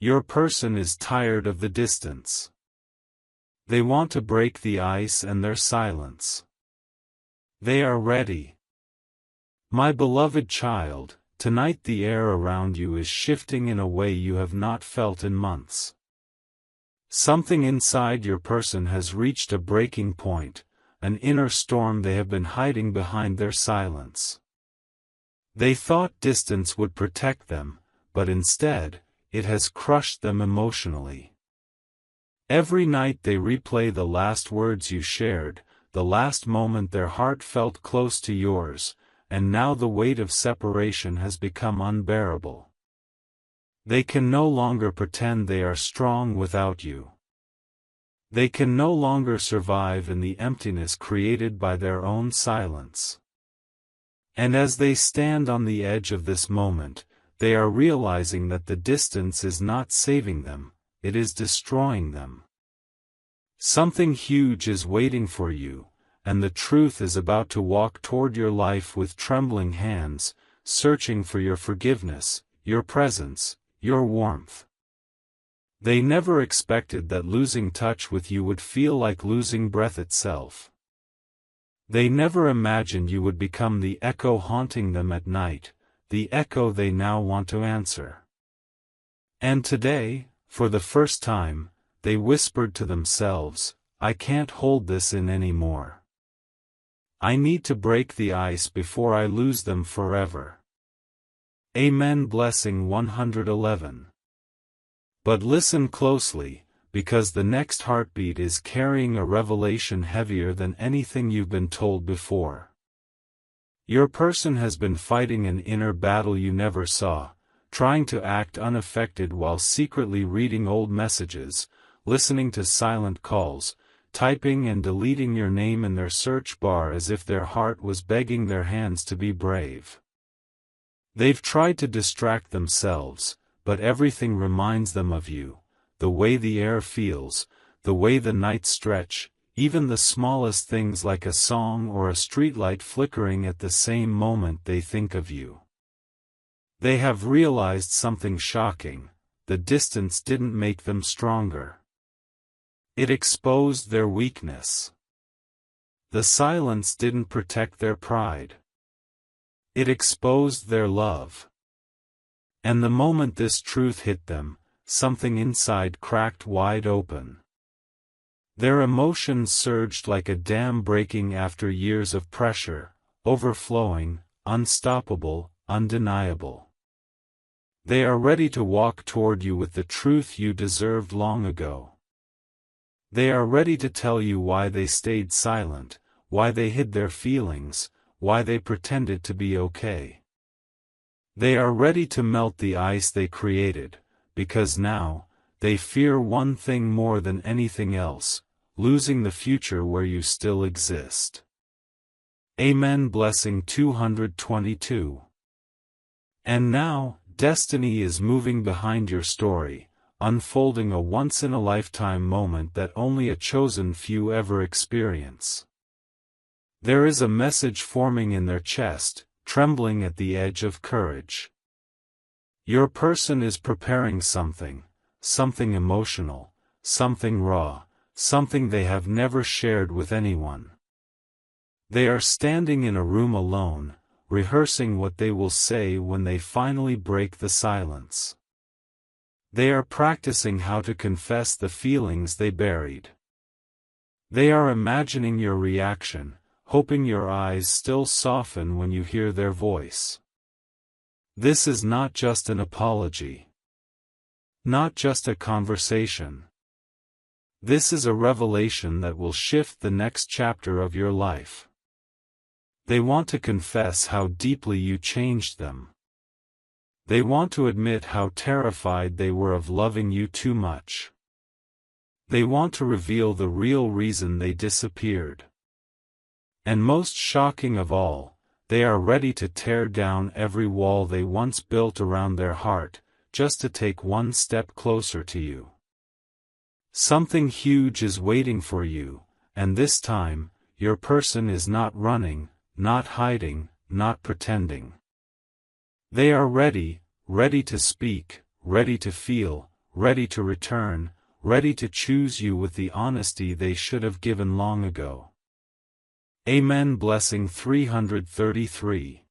Your person is tired of the distance. They want to break the ice and their silence. They are ready. My beloved child, tonight the air around you is shifting in a way you have not felt in months. Something inside your person has reached a breaking point, an inner storm they have been hiding behind their silence. They thought distance would protect them, but instead, it has crushed them emotionally. Every night they replay the last words you shared, the last moment their heart felt close to yours, and now the weight of separation has become unbearable. They can no longer pretend they are strong without you. They can no longer survive in the emptiness created by their own silence. And as they stand on the edge of this moment, they are realizing that the distance is not saving them, it is destroying them. Something huge is waiting for you, and the truth is about to walk toward your life with trembling hands, searching for your forgiveness, your presence, your warmth. They never expected that losing touch with you would feel like losing breath itself. They never imagined you would become the echo haunting them at night, the echo they now want to answer. And today, for the first time, they whispered to themselves, I can't hold this in anymore. I need to break the ice before I lose them forever. Amen. Blessing 111. But listen closely, because the next heartbeat is carrying a revelation heavier than anything you've been told before. Your person has been fighting an inner battle you never saw, trying to act unaffected while secretly reading old messages, listening to silent calls, typing and deleting your name in their search bar as if their heart was begging their hands to be brave. They've tried to distract themselves, but everything reminds them of you, the way the air feels, the way the nights stretch, even the smallest things like a song or a streetlight flickering at the same moment they think of you. They have realized something shocking: the distance didn't make them stronger. It exposed their weakness. The silence didn't protect their pride. It exposed their love. And the moment this truth hit them, something inside cracked wide open. Their emotions surged like a dam breaking after years of pressure, overflowing, unstoppable, undeniable. They are ready to walk toward you with the truth you deserved long ago. They are ready to tell you why they stayed silent, why they hid their feelings, why they pretended to be okay. They are ready to melt the ice they created, because now, they fear one thing more than anything else: losing the future where you still exist. Amen. Blessing 222. And now, destiny is moving behind your story, unfolding a once-in-a-lifetime moment that only a chosen few ever experience. There is a message forming in their chest, trembling at the edge of courage. Your person is preparing something emotional, something raw, something they have never shared with anyone. They are standing in a room alone, rehearsing what they will say when they finally break the silence. They are practicing how to confess the feelings they buried. They are imagining your reaction, hoping your eyes still soften when you hear their voice. This is not just an apology. Not just a conversation. This is a revelation that will shift the next chapter of your life. They want to confess how deeply you changed them. They want to admit how terrified they were of loving you too much. They want to reveal the real reason they disappeared. And most shocking of all, they are ready to tear down every wall they once built around their heart, just to take one step closer to you. Something huge is waiting for you, and this time, your person is not running, not hiding, not pretending. They are ready to speak, ready to feel, ready to return, ready to choose you with the honesty they should have given long ago. Amen. Blessing 333.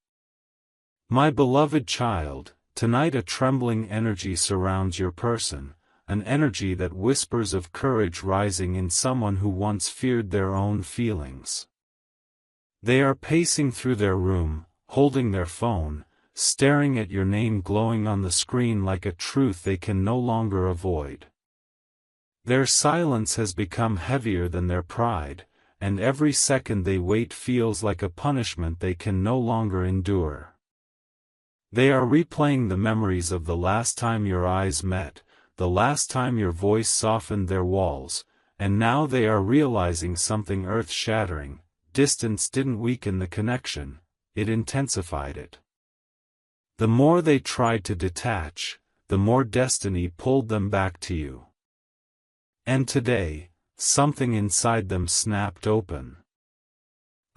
My beloved child, tonight a trembling energy surrounds your person, an energy that whispers of courage rising in someone who once feared their own feelings. They are pacing through their room, holding their phone, staring at your name glowing on the screen like a truth they can no longer avoid. Their silence has become heavier than their pride, and every second they wait feels like a punishment they can no longer endure. They are replaying the memories of the last time your eyes met, the last time your voice softened their walls, and now they are realizing something earth-shattering. Distance didn't weaken the connection, it intensified it. The more they tried to detach, the more destiny pulled them back to you. And today, something inside them snapped open.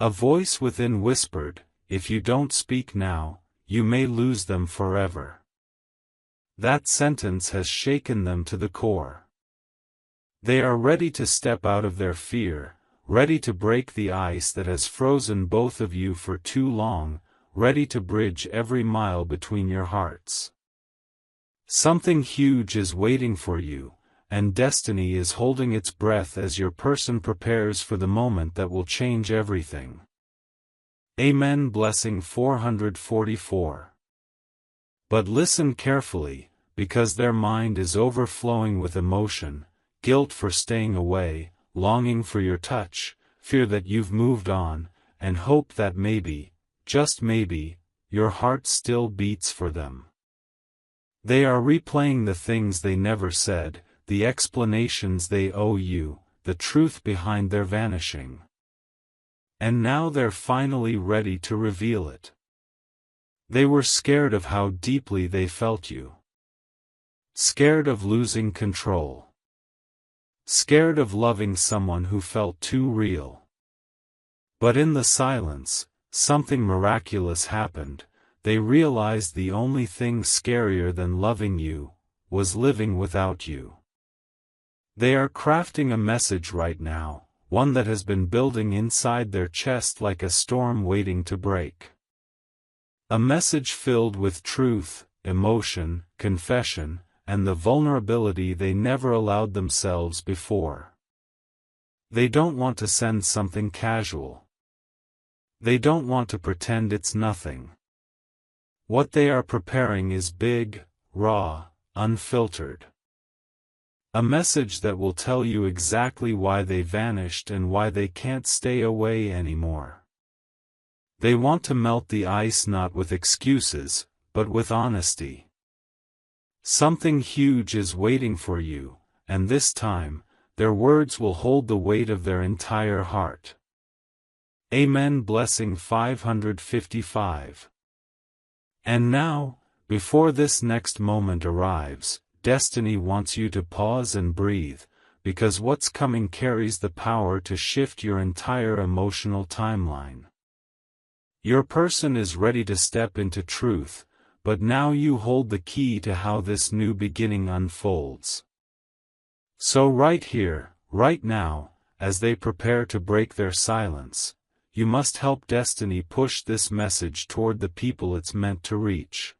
A voice within whispered, "If you don't speak now, you may lose them forever." That sentence has shaken them to the core. They are ready to step out of their fear, ready to break the ice that has frozen both of you for too long, ready to bridge every mile between your hearts. Something huge is waiting for you, and destiny is holding its breath as your person prepares for the moment that will change everything. Amen. Blessing 444. But listen carefully, because their mind is overflowing with emotion, guilt for staying away, longing for your touch, fear that you've moved on, and hope that maybe, just maybe, your heart still beats for them. They are replaying the things they never said, the explanations they owe you, the truth behind their vanishing. And now they're finally ready to reveal it. They were scared of how deeply they felt you. Scared of losing control. Scared of loving someone who felt too real. But in the silence, something miraculous happened. They realized the only thing scarier than loving you was living without you. They are crafting a message right now, one that has been building inside their chest like a storm waiting to break. A message filled with truth, emotion, confession, and the vulnerability they never allowed themselves before. They don't want to send something casual. They don't want to pretend it's nothing. What they are preparing is big, raw, unfiltered. A message that will tell you exactly why they vanished and why they can't stay away anymore. They want to melt the ice not with excuses, but with honesty. Something huge is waiting for you, and this time, their words will hold the weight of their entire heart. Amen. Blessing 555. And now, before this next moment arrives, destiny wants you to pause and breathe, because what's coming carries the power to shift your entire emotional timeline. Your person is ready to step into truth, but now you hold the key to how this new beginning unfolds. So right here, right now, as they prepare to break their silence, you must help destiny push this message toward the people it's meant to reach.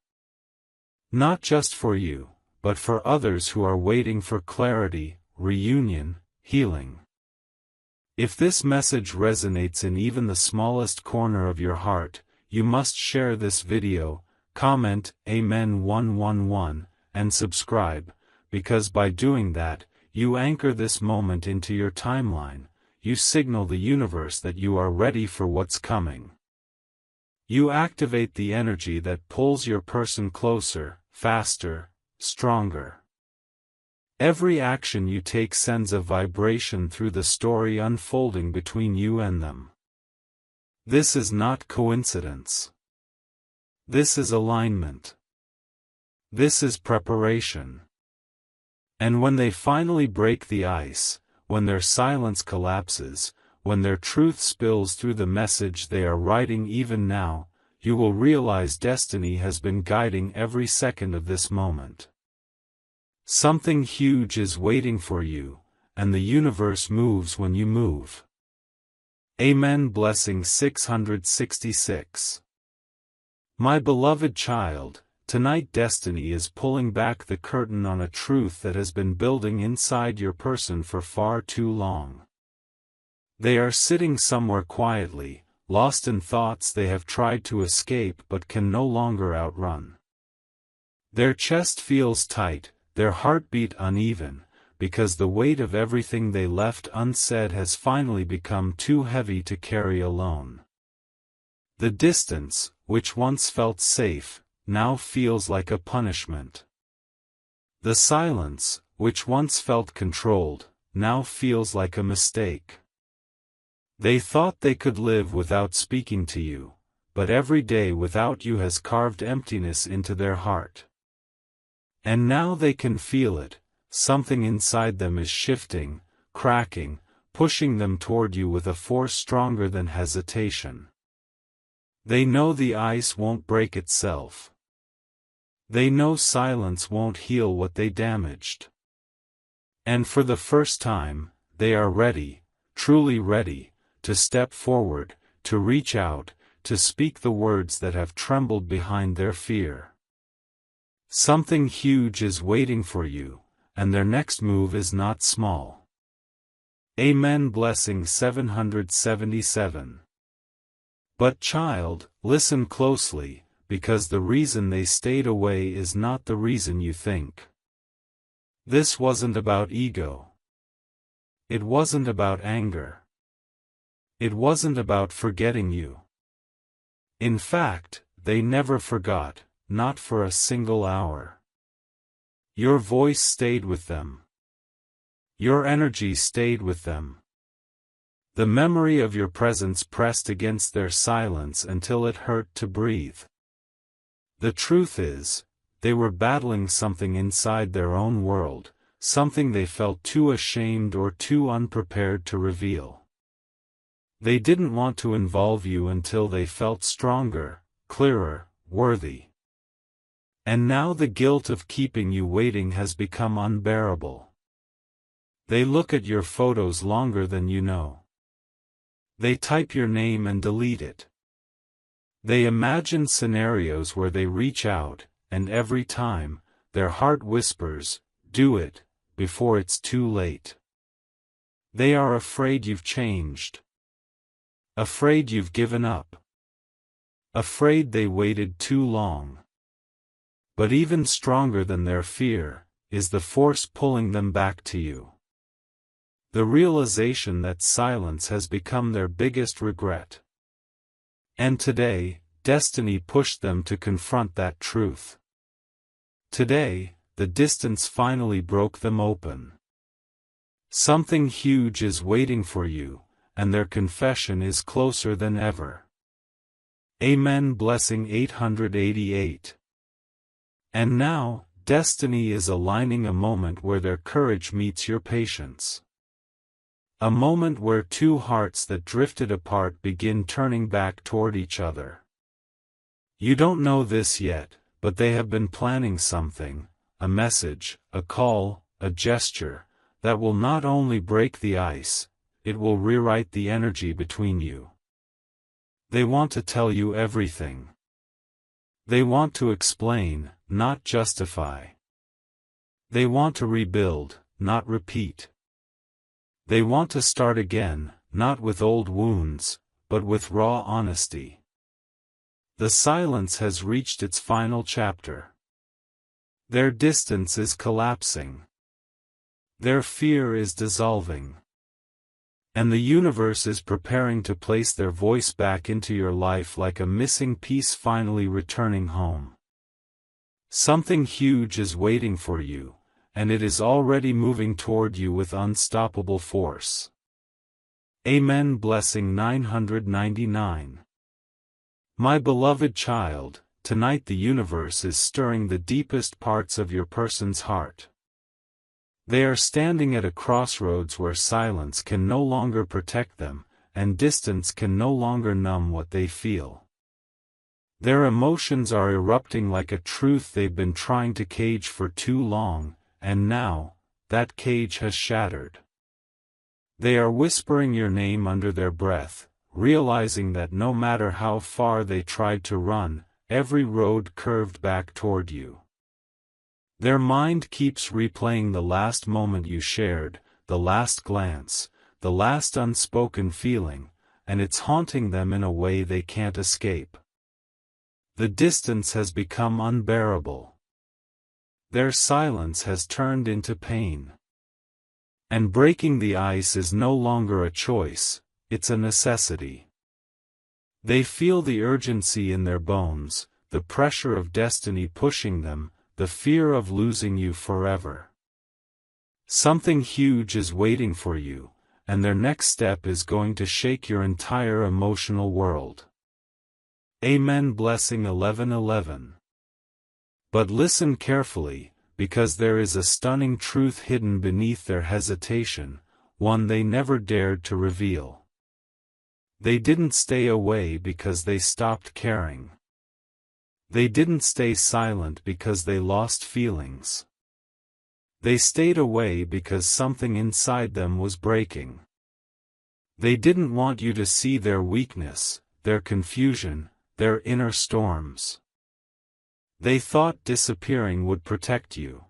Not just for you, but for others who are waiting for clarity, reunion, healing. If this message resonates in even the smallest corner of your heart, you must share this video, comment Amen 111, and subscribe, because by doing that, you anchor this moment into your timeline, you signal the universe that you are ready for what's coming. You activate the energy that pulls your person closer, faster, stronger. Every action you take sends a vibration through the story unfolding between you and them. This is not coincidence. This is alignment. This is preparation. And when they finally break the ice, when their silence collapses, when their truth spills through the message they are writing even now, you will realize destiny has been guiding every second of this moment. Something huge is waiting for you, and the universe moves when you move. Amen. Blessing 666. My beloved child, tonight destiny is pulling back the curtain on a truth that has been building inside your person for far too long. They are sitting somewhere quietly, lost in thoughts they have tried to escape but can no longer outrun. Their chest feels tight, their heartbeat uneven, because the weight of everything they left unsaid has finally become too heavy to carry alone. The distance, which once felt safe, now feels like a punishment. The silence, which once felt controlled, now feels like a mistake. They thought they could live without speaking to you, but every day without you has carved emptiness into their heart. And now they can feel it, something inside them is shifting, cracking, pushing them toward you with a force stronger than hesitation. They know the ice won't break itself. They know silence won't heal what they damaged. And for the first time, they are ready, truly ready, to step forward, to reach out, to speak the words that have trembled behind their fear. Something huge is waiting for you, and their next move is not small. Amen. Blessing 777. But child, listen closely, because the reason they stayed away is not the reason you think. This wasn't about ego. It wasn't about anger. It wasn't about forgetting you. In fact, they never forgot, not for a single hour. Your voice stayed with them. Your energy stayed with them. The memory of your presence pressed against their silence until it hurt to breathe. The truth is, they were battling something inside their own world, something they felt too ashamed or too unprepared to reveal. They didn't want to involve you until they felt stronger, clearer, worthy. And now the guilt of keeping you waiting has become unbearable. They look at your photos longer than you know. They type your name and delete it. They imagine scenarios where they reach out, and every time, their heart whispers, "Do it, before it's too late." They are afraid you've changed. Afraid you've given up. Afraid they waited too long. But even stronger than their fear, is the force pulling them back to you. The realization that silence has become their biggest regret. And today, destiny pushed them to confront that truth. Today, the distance finally broke them open. Something huge is waiting for you, and their confession is closer than ever. Amen. Blessing 888. And now, destiny is aligning a moment where their courage meets your patience. A moment where two hearts that drifted apart begin turning back toward each other. You don't know this yet, but they have been planning something, a message, a call, a gesture, that will not only break the ice, it will rewrite the energy between you. They want to tell you everything. They want to explain, not justify. They want to rebuild, not repeat. They want to start again, not with old wounds, but with raw honesty. The silence has reached its final chapter. Their distance is collapsing. Their fear is dissolving. And the universe is preparing to place their voice back into your life like a missing piece finally returning home. Something huge is waiting for you, and it is already moving toward you with unstoppable force. Amen. Blessing 999. My beloved child, tonight the universe is stirring the deepest parts of your person's heart. They are standing at a crossroads where silence can no longer protect them, and distance can no longer numb what they feel. Their emotions are erupting like a truth they've been trying to cage for too long, and now, that cage has shattered. They are whispering your name under their breath, realizing that no matter how far they tried to run, every road curved back toward you. Their mind keeps replaying the last moment you shared, the last glance, the last unspoken feeling, and it's haunting them in a way they can't escape. The distance has become unbearable. Their silence has turned into pain. And breaking the ice is no longer a choice, it's a necessity. They feel the urgency in their bones, the pressure of destiny pushing them, the fear of losing you forever. Something huge is waiting for you, and their next step is going to shake your entire emotional world. Amen. Blessing 11:11. But listen carefully, because there is a stunning truth hidden beneath their hesitation, one they never dared to reveal. They didn't stay away because they stopped caring. They didn't stay silent because they lost feelings. They stayed away because something inside them was breaking. They didn't want you to see their weakness, their confusion, their inner storms. They thought disappearing would protect you.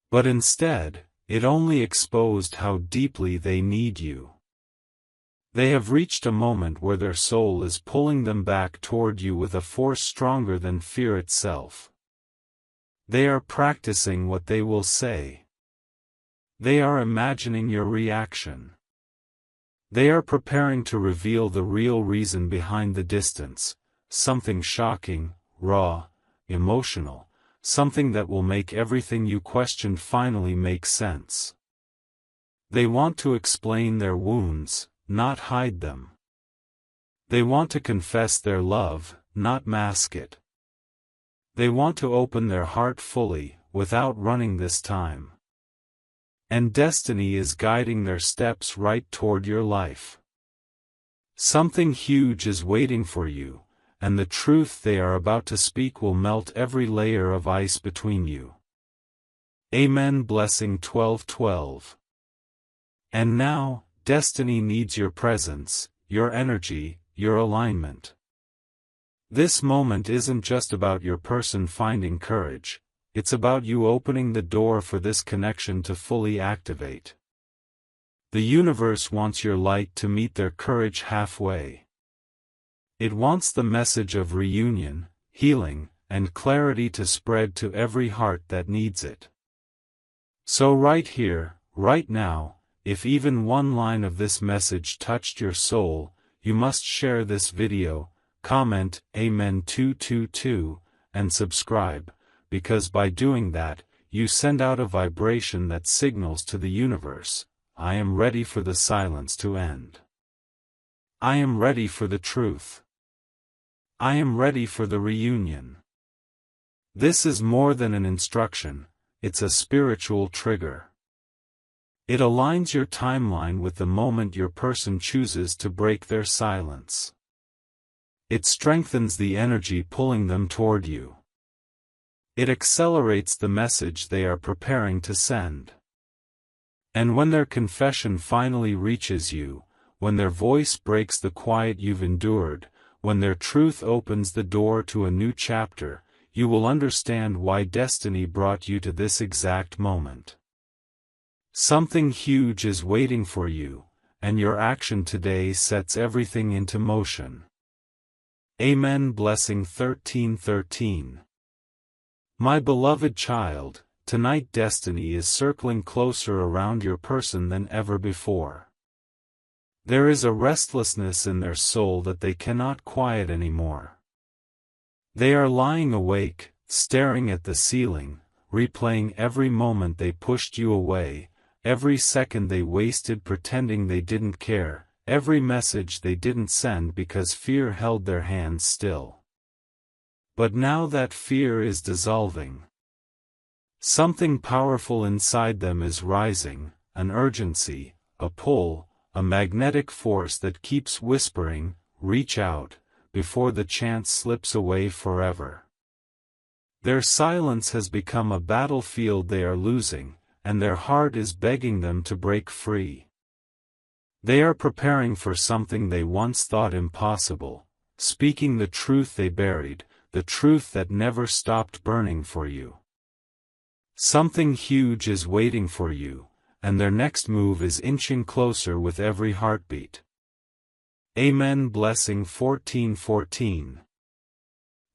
But instead, it only exposed how deeply they need you. They have reached a moment where their soul is pulling them back toward you with a force stronger than fear itself. They are practicing what they will say. They are imagining your reaction. They are preparing to reveal the real reason behind the distance, something shocking, raw, emotional, something that will make everything you questioned finally make sense. They want to explain their wounds, not hide them. They want to confess their love, not mask it. They want to open their heart fully, without running this time. And destiny is guiding their steps right toward your life. Something huge is waiting for you, and the truth they are about to speak will melt every layer of ice between you. Amen. Blessing 12:12. And now, destiny needs your presence, your energy, your alignment. This moment isn't just about your person finding courage, it's about you opening the door for this connection to fully activate. The universe wants your light to meet their courage halfway. It wants the message of reunion, healing, and clarity to spread to every heart that needs it. So right here, right now, if even one line of this message touched your soul, you must share this video, comment Amen 222, and subscribe, because by doing that, you send out a vibration that signals to the universe, I am ready for the silence to end. I am ready for the truth. I am ready for the reunion. This is more than an instruction, it's a spiritual trigger. It aligns your timeline with the moment your person chooses to break their silence. It strengthens the energy pulling them toward you. It accelerates the message they are preparing to send. And when their confession finally reaches you, when their voice breaks the quiet you've endured, when their truth opens the door to a new chapter, you will understand why destiny brought you to this exact moment. Something huge is waiting for you, and your action today sets everything into motion. Amen. Blessing 13:13. My beloved child, tonight destiny is circling closer around your person than ever before. There is a restlessness in their soul that they cannot quiet anymore. They are lying awake, staring at the ceiling, replaying every moment they pushed you away, every second they wasted pretending they didn't care, every message they didn't send because fear held their hands still. But now that fear is dissolving. Something powerful inside them is rising, an urgency, a pull, a magnetic force that keeps whispering, reach out, before the chance slips away forever. Their silence has become a battlefield they are losing, and their heart is begging them to break free. They are preparing for something they once thought impossible, speaking the truth they buried, the truth that never stopped burning for you. Something huge is waiting for you, and their next move is inching closer with every heartbeat. Amen. Blessing 14:14.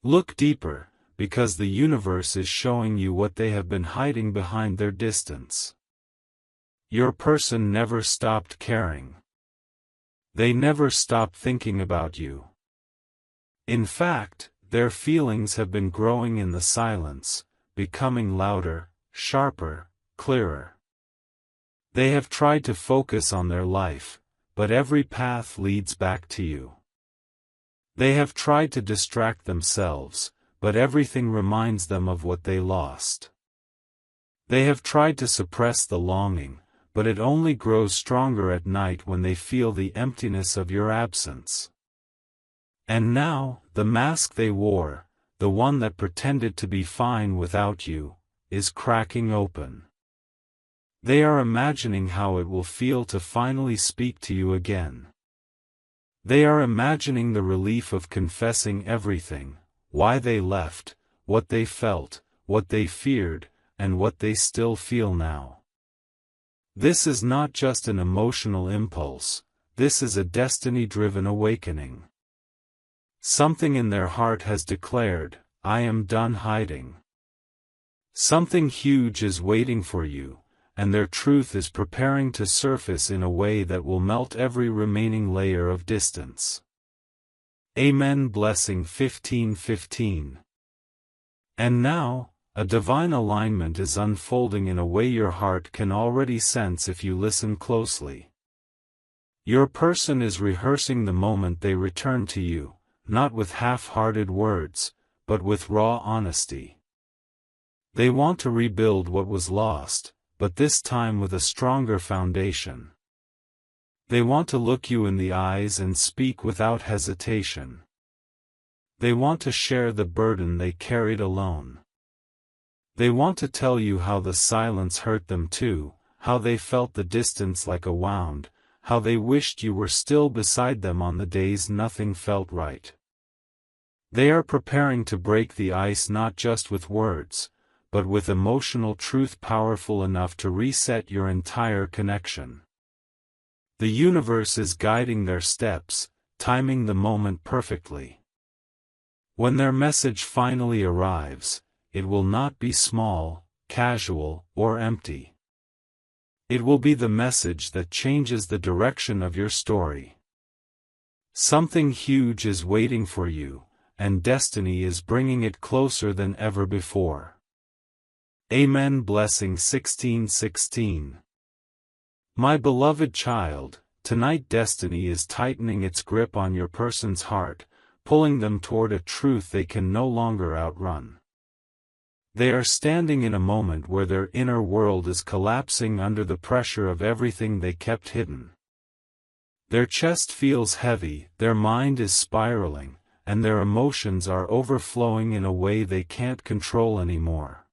Look deeper, because the universe is showing you what they have been hiding behind their distance. Your person never stopped caring. They never stopped thinking about you. In fact, their feelings have been growing in the silence, becoming louder, sharper, clearer. They have tried to focus on their life, but every path leads back to you. They have tried to distract themselves, but everything reminds them of what they lost. They have tried to suppress the longing, but it only grows stronger at night when they feel the emptiness of your absence. And now, the mask they wore, the one that pretended to be fine without you, is cracking open. They are imagining how it will feel to finally speak to you again. They are imagining the relief of confessing everything, why they left, what they felt, what they feared, and what they still feel now. This is not just an emotional impulse, this is a destiny-driven awakening. Something in their heart has declared, I am done hiding. Something huge is waiting for you, and their truth is preparing to surface in a way that will melt every remaining layer of distance. Amen. Blessing 15:15. And now, a divine alignment is unfolding in a way your heart can already sense if you listen closely. Your person is rehearsing the moment they return to you, not with half-hearted words, but with raw honesty. They want to rebuild what was lost, but this time with a stronger foundation. They want to look you in the eyes and speak without hesitation. They want to share the burden they carried alone. They want to tell you how the silence hurt them too, how they felt the distance like a wound, how they wished you were still beside them on the days nothing felt right. They are preparing to break the ice not just with words, but with emotional truth powerful enough to reset your entire connection. The universe is guiding their steps, timing the moment perfectly. When their message finally arrives, it will not be small, casual, or empty. It will be the message that changes the direction of your story. Something huge is waiting for you, and destiny is bringing it closer than ever before. Amen. Blessing 16:16. My beloved child, tonight destiny is tightening its grip on your person's heart, pulling them toward a truth they can no longer outrun. They are standing in a moment where their inner world is collapsing under the pressure of everything they kept hidden. Their chest feels heavy, their mind is spiraling, and their emotions are overflowing in a way they can't control anymore.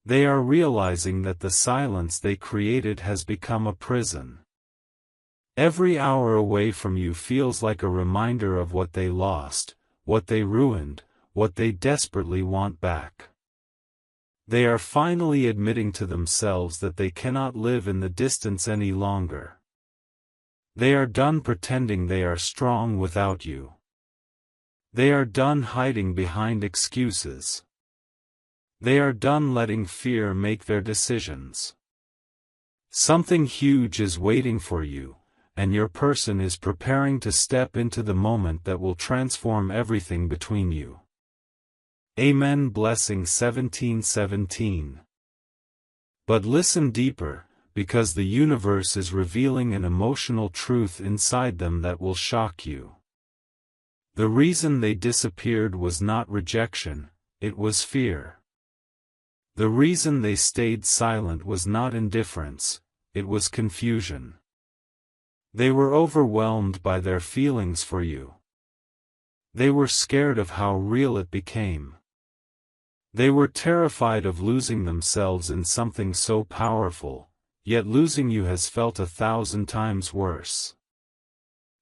They are realizing that the silence they created has become a prison. Every hour away from you feels like a reminder of what they lost, what they ruined, what they desperately want back. They are finally admitting to themselves that they cannot live in the distance any longer. They are done pretending they are strong without you. They are done hiding behind excuses. They are done letting fear make their decisions. Something huge is waiting for you, and your person is preparing to step into the moment that will transform everything between you. Amen. Blessing 17:17. But listen deeper, because the universe is revealing an emotional truth inside them that will shock you. The reason they disappeared was not rejection, it was fear. The reason they stayed silent was not indifference, it was confusion. They were overwhelmed by their feelings for you. They were scared of how real it became. They were terrified of losing themselves in something so powerful, yet losing you has felt 1,000 times worse.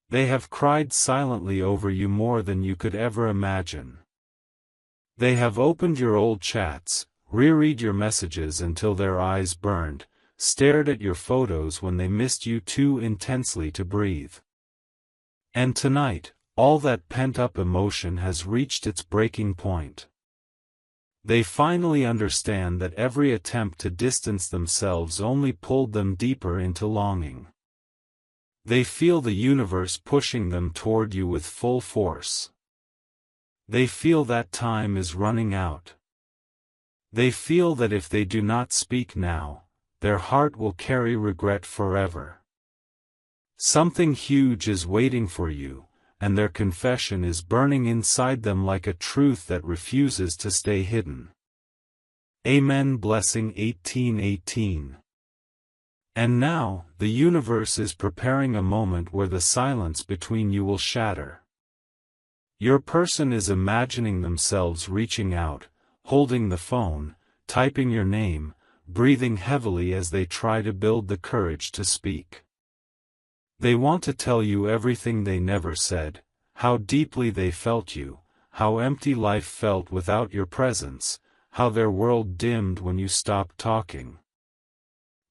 They have cried silently over you more than you could ever imagine. They have opened your old chats, reread your messages until their eyes burned, stared at your photos when they missed you too intensely to breathe. And tonight, all that pent-up emotion has reached its breaking point. They finally understand that every attempt to distance themselves only pulled them deeper into longing. They feel the universe pushing them toward you with full force. They feel that time is running out. They feel that if they do not speak now, their heart will carry regret forever. Something huge is waiting for you, and their confession is burning inside them like a truth that refuses to stay hidden. Amen. Blessing 18:18. And now, the universe is preparing a moment where the silence between you will shatter. Your person is imagining themselves reaching out, holding the phone, typing your name, breathing heavily as they try to build the courage to speak. They want to tell you everything they never said, how deeply they felt you, how empty life felt without your presence, how their world dimmed when you stopped talking.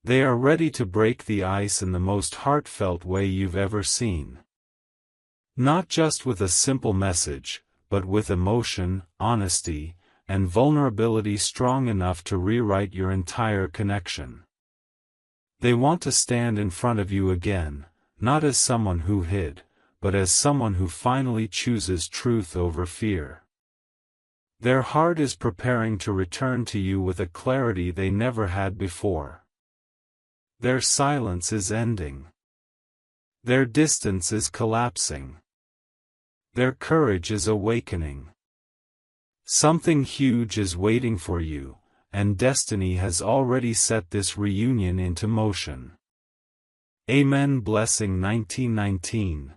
They are ready to break the ice in the most heartfelt way you've ever seen. Not just with a simple message, but with emotion, honesty, and vulnerability strong enough to rewrite your entire connection. They want to stand in front of you again, not as someone who hid, but as someone who finally chooses truth over fear. Their heart is preparing to return to you with a clarity they never had before. Their silence is ending. Their distance is collapsing. Their courage is awakening. Something huge is waiting for you, and destiny has already set this reunion into motion. Amen. Blessing 1919.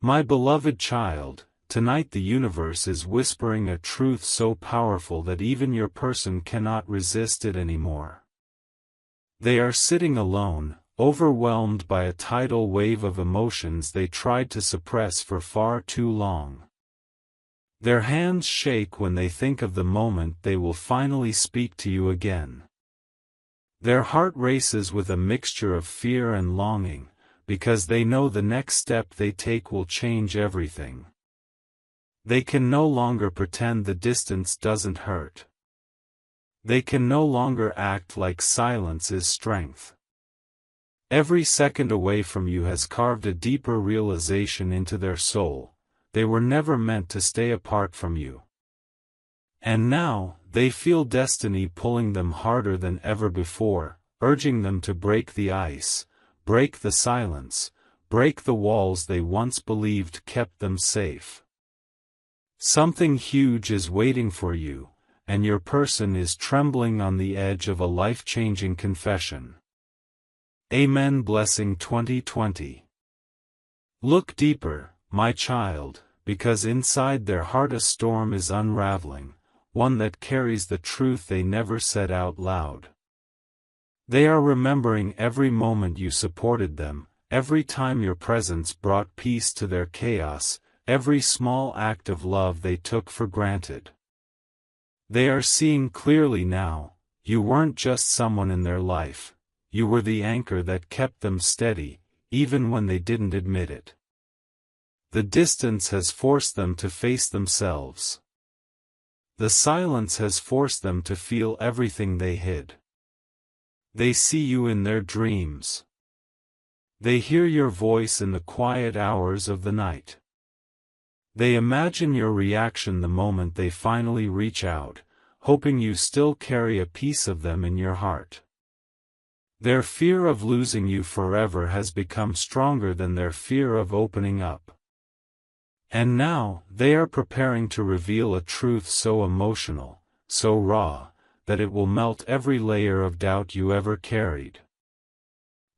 My beloved child, tonight the universe is whispering a truth so powerful that even your person cannot resist it anymore. They are sitting alone, overwhelmed by a tidal wave of emotions they tried to suppress for far too long. Their hands shake when they think of the moment they will finally speak to you again. Their heart races with a mixture of fear and longing, because they know the next step they take will change everything. They can no longer pretend the distance doesn't hurt. They can no longer act like silence is strength. Every second away from you has carved a deeper realization into their soul: they were never meant to stay apart from you. And now, they feel destiny pulling them harder than ever before, urging them to break the ice, break the silence, break the walls they once believed kept them safe. Something huge is waiting for you, and your person is trembling on the edge of a life-changing confession. Amen. Blessing 2020. Look deeper, my child, because inside their heart a storm is unraveling, one that carries the truth they never said out loud. They are remembering every moment you supported them, every time your presence brought peace to their chaos, every small act of love they took for granted. They are seeing clearly now: you weren't just someone in their life, you were the anchor that kept them steady, even when they didn't admit it. The distance has forced them to face themselves. The silence has forced them to feel everything they hid. They see you in their dreams. They hear your voice in the quiet hours of the night. They imagine your reaction the moment they finally reach out, hoping you still carry a piece of them in your heart. Their fear of losing you forever has become stronger than their fear of opening up. And now, they are preparing to reveal a truth so emotional, so raw, that it will melt every layer of doubt you ever carried.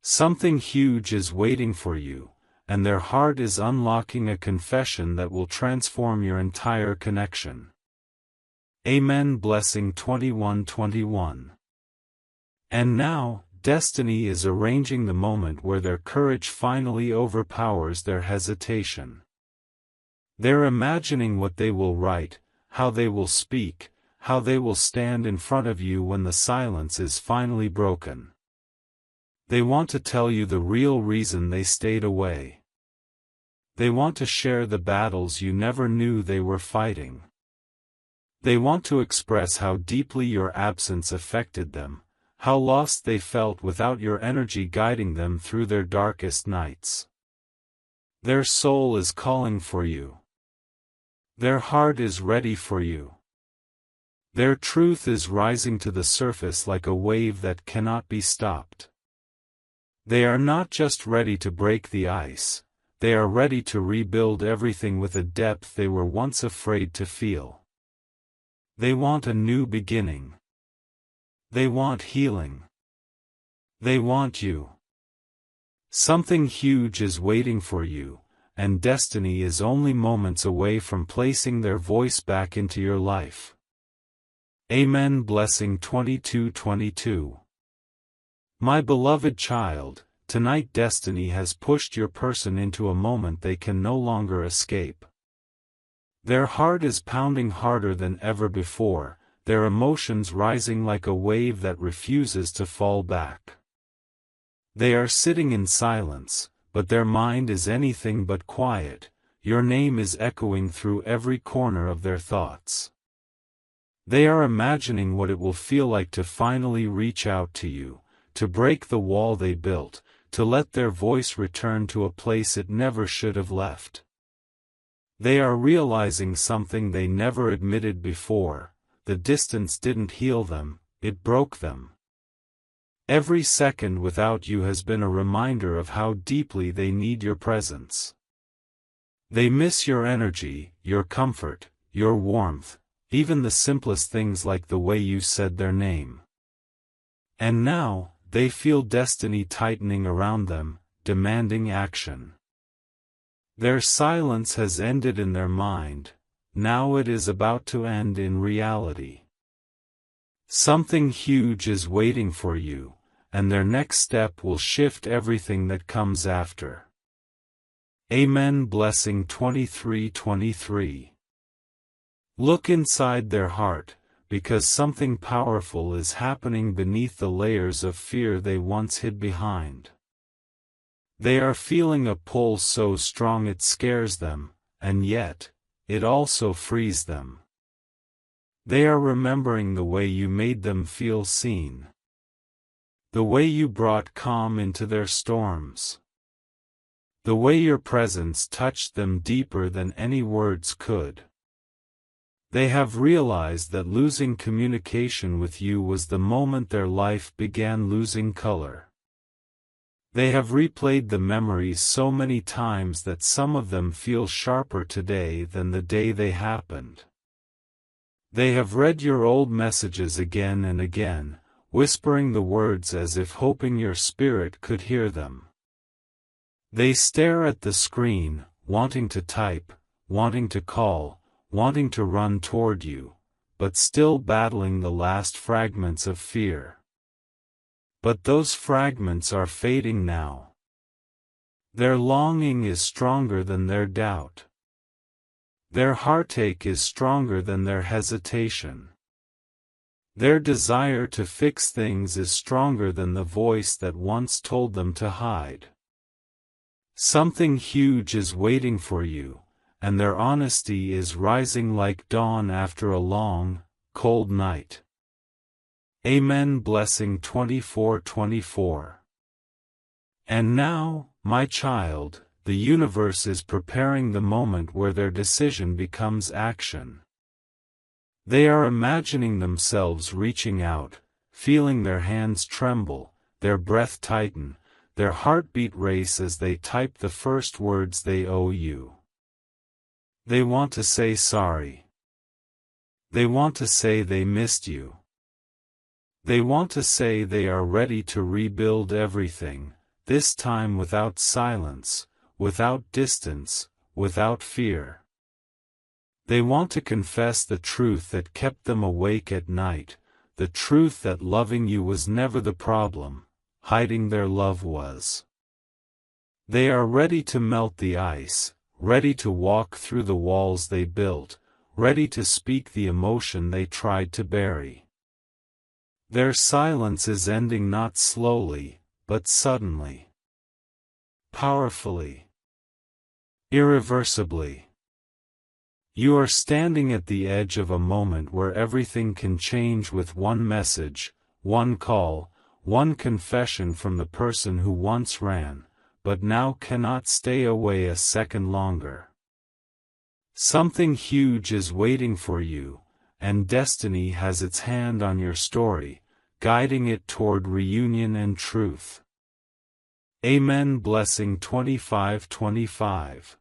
Something huge is waiting for you, and their heart is unlocking a confession that will transform your entire connection. Amen. Blessing 21:21. And now, destiny is arranging the moment where their courage finally overpowers their hesitation. They're imagining what they will write, how they will speak, how they will stand in front of you when the silence is finally broken. They want to tell you the real reason they stayed away. They want to share the battles you never knew they were fighting. They want to express how deeply your absence affected them, how lost they felt without your energy guiding them through their darkest nights. Their soul is calling for you. Their heart is ready for you. Their truth is rising to the surface like a wave that cannot be stopped. They are not just ready to break the ice, they are ready to rebuild everything with a depth they were once afraid to feel. They want a new beginning. They want healing. They want you. Something huge is waiting for you, and destiny is only moments away from placing their voice back into your life. Amen. Blessing 22:22. My beloved child, tonight destiny has pushed your person into a moment they can no longer escape. Their heart is pounding harder than ever before, their emotions rising like a wave that refuses to fall back. They are sitting in silence, but their mind is anything but quiet. Your name is echoing through every corner of their thoughts. They are imagining what it will feel like to finally reach out to you, to break the wall they built, to let their voice return to a place it never should have left. They are realizing something they never admitted before: the distance didn't heal them, it broke them. Every second without you has been a reminder of how deeply they need your presence. They miss your energy, your comfort, your warmth, even the simplest things like the way you said their name. And now, they feel destiny tightening around them, demanding action. Their silence has ended in their mind, now it is about to end in reality. Something huge is waiting for you, and their next step will shift everything that comes after. Amen. Blessing 23:23. Look inside their heart, because something powerful is happening beneath the layers of fear they once hid behind. They are feeling a pull so strong it scares them, and yet, it also frees them. They are remembering the way you made them feel seen. The way you brought calm into their storms. The way your presence touched them deeper than any words could. They have realized that losing communication with you was the moment their life began losing color. They have replayed the memories so many times that some of them feel sharper today than the day they happened. They have read your old messages again and again, whispering the words as if hoping your spirit could hear them. They stare at the screen, wanting to type, wanting to call, wanting to run toward you, but still battling the last fragments of fear. But those fragments are fading now. Their longing is stronger than their doubt. Their heartache is stronger than their hesitation. Their desire to fix things is stronger than the voice that once told them to hide. Something huge is waiting for you, and their honesty is rising like dawn after a long, cold night. Amen. Blessing 24:24. And now, my child, the universe is preparing the moment where their decision becomes action. They are imagining themselves reaching out, feeling their hands tremble, their breath tighten, their heartbeat race as they type the first words they owe you. They want to say sorry. They want to say they missed you. They want to say they are ready to rebuild everything, this time without silence, without distance, without fear. They want to confess the truth that kept them awake at night, the truth that loving you was never the problem, hiding their love was. They are ready to melt the ice, ready to walk through the walls they built, ready to speak the emotion they tried to bury. Their silence is ending not slowly, but suddenly. Powerfully. Irreversibly. You are standing at the edge of a moment where everything can change with one message, one call, one confession from the person who once ran, but now cannot stay away a second longer. Something huge is waiting for you, and destiny has its hand on your story, guiding it toward reunion and truth. Amen. Blessing 25:25.